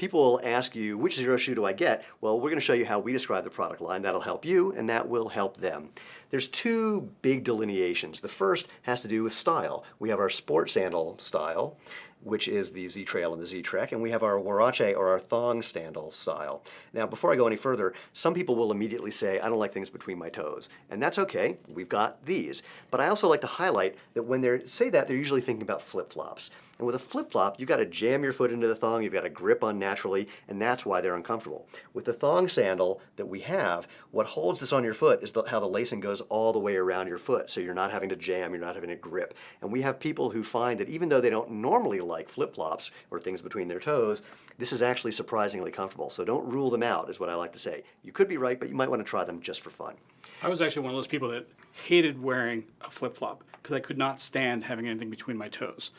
People will ask you, which Xero shoe do I get? Well, we're going to show you how we describe the product line. That'll help you, and that will help them. There's two big delineations. The first has to do with style. We have our sport sandal style, which is the Z-Trail and the Z-Trek, and we have our Huarache or our thong sandal style. Now, before I go any further, some people will immediately say, I don't like things between my toes. And that's okay, we've got these. But I also like to highlight that when they say that, they're usually thinking about flip-flops. And with a flip-flop, you've got to jam your foot into the thong, you've got to grip unnaturally, and that's why they're uncomfortable. With the thong sandal that we have, what holds this on your foot is how the lacing goes all the way around your foot, so you're not having to jam, you're not having to grip. And we have people who find that even though they don't normally like flip-flops or things between their toes, this is actually surprisingly comfortable. So don't rule them out, is what I like to say. You could be right, but you might want to try them just for fun. I was actually one of those people that hated wearing a flip-flop because I could not stand having anything between my toes.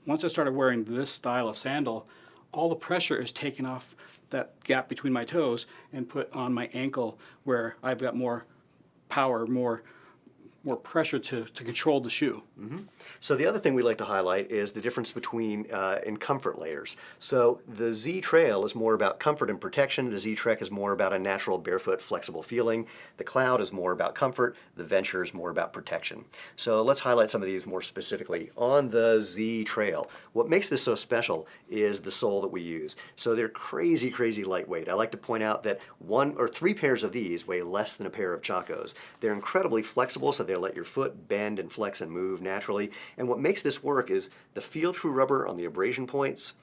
Once I started wearing this style of sandal, all the pressure is taken off that gap between my toes and put on my ankle where I've got more power, more pressure to control the shoe. So the other thing we like to highlight is the difference between in comfort layers. So the Z-Trail is more about comfort and protection. The Z-Trek is more about a natural barefoot flexible feeling. The Cloud is more about comfort. The Venture is more about protection. So let's highlight some of these more specifically. On the Z-Trail, what makes this so special is the sole that we use. So they're crazy, crazy lightweight. I like to point out that 1 or 3 pairs of these weigh less than a pair of Chacos. They're incredibly flexible, so they'll let your foot bend and flex and move naturally. And what makes this work is the Feel True rubber on the abrasion points,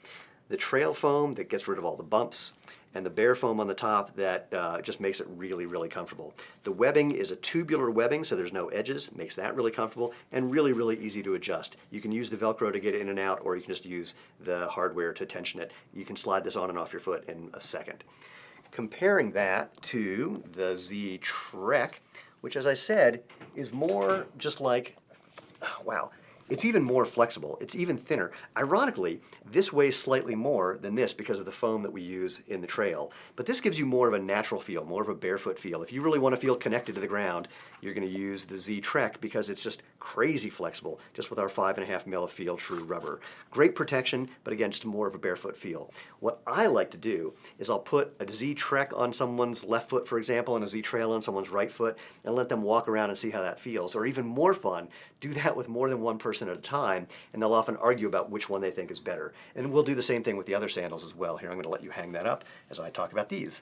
the trail foam that gets rid of all the bumps, and the bare foam on the top that just makes it really, really comfortable. The webbing is a tubular webbing, so there's no edges, makes that really comfortable, and really, really easy to adjust. You can use the Velcro to get in and out, or you can just use the hardware to tension it. You can slide this on and off your foot in a second. Comparing that to the Z-Trek, which, as I said, is more just like, wow, it's even more flexible, it's even thinner. Ironically, this weighs slightly more than this because of the foam that we use in the trail, but this gives you more of a natural feel, more of a barefoot feel. If you really want to feel connected to the ground, you're going to use the Z-Trek because it's just crazy flexible, just with our 5.5 mil of Feel True rubber. Great protection, but again, just more of a barefoot feel. What I like to do is I'll put a Z-Trek on someone's left foot, for example, and a Z-Trail on someone's right foot, and let them walk around and see how that feels. Or even more fun, do that with more than one person at a time, and they'll often argue about which one they think is better. And we'll do the same thing with the other sandals as well. Here, I'm going to let you hang that up as I talk about these.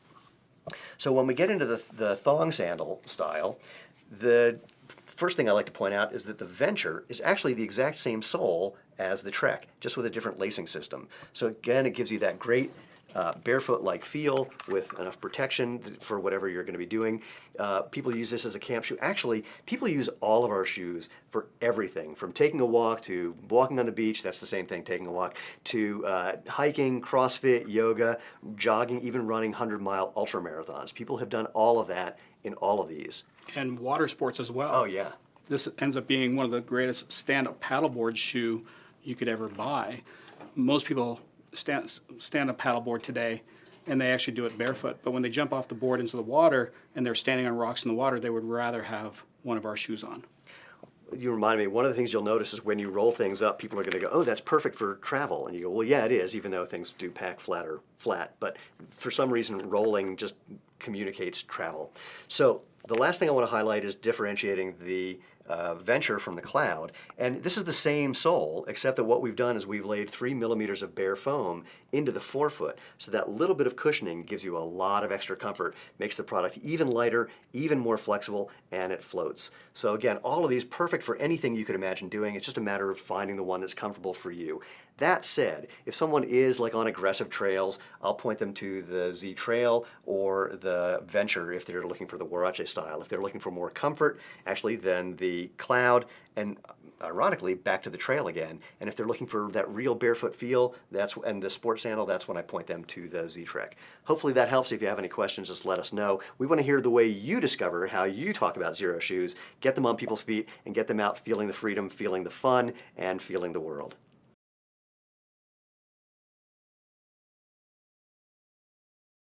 So when we get into the thong sandal style, the first thing I like to point out is that the Venture is actually the exact same sole as the Trek, just with a different lacing system. So again, it gives you that great barefoot-like feel with enough protection for whatever you're going to be doing. People use this as a camp shoe. Actually, people use all of our shoes for everything, from taking a walk to walking on the beach, that's the same thing, taking a walk, to hiking, CrossFit, yoga, jogging, even running 100-mile ultra marathons. People have done all of that in all of these. And water sports as well. Oh, yeah. This ends up being one of the greatest stand-up paddleboard shoe you could ever buy. Most people stand up paddleboard today, and they actually do it barefoot. But when they jump off the board into the water and they're standing on rocks in the water, they would rather have one of our shoes on. You remind me, one of the things you'll notice is when you roll things up, people are going to go, oh, that's perfect for travel. And you go, well, yeah, it is, even though things do pack flat. But for some reason, rolling just communicates travel. So the last thing I want to highlight is differentiating the Venture from the Cloud. And this is the same sole, except that what we've done is we've laid 3 millimeters of bare foam into the forefoot. So that little bit of cushioning gives you a lot of extra comfort, makes the product even lighter, even more flexible, and it floats. So again, all of these perfect for anything you could imagine doing. It's just a matter of finding the one that's comfortable for you. That said, if someone is like on aggressive trails, I'll point them to the Z-Trail or the Venture if they're looking for the Huarache style. If they're looking for more comfort, actually, then the Cloud, and ironically, back to the Trail again. And if they're looking for that real barefoot feel, and the sport sandal, that's when I point them to the Z-Trek. Hopefully that helps. If you have any questions, just let us know. We want to hear the way you discover how you talk about Xero shoes, get them on people's feet, and get them out feeling the freedom, feeling the fun, and feeling the world.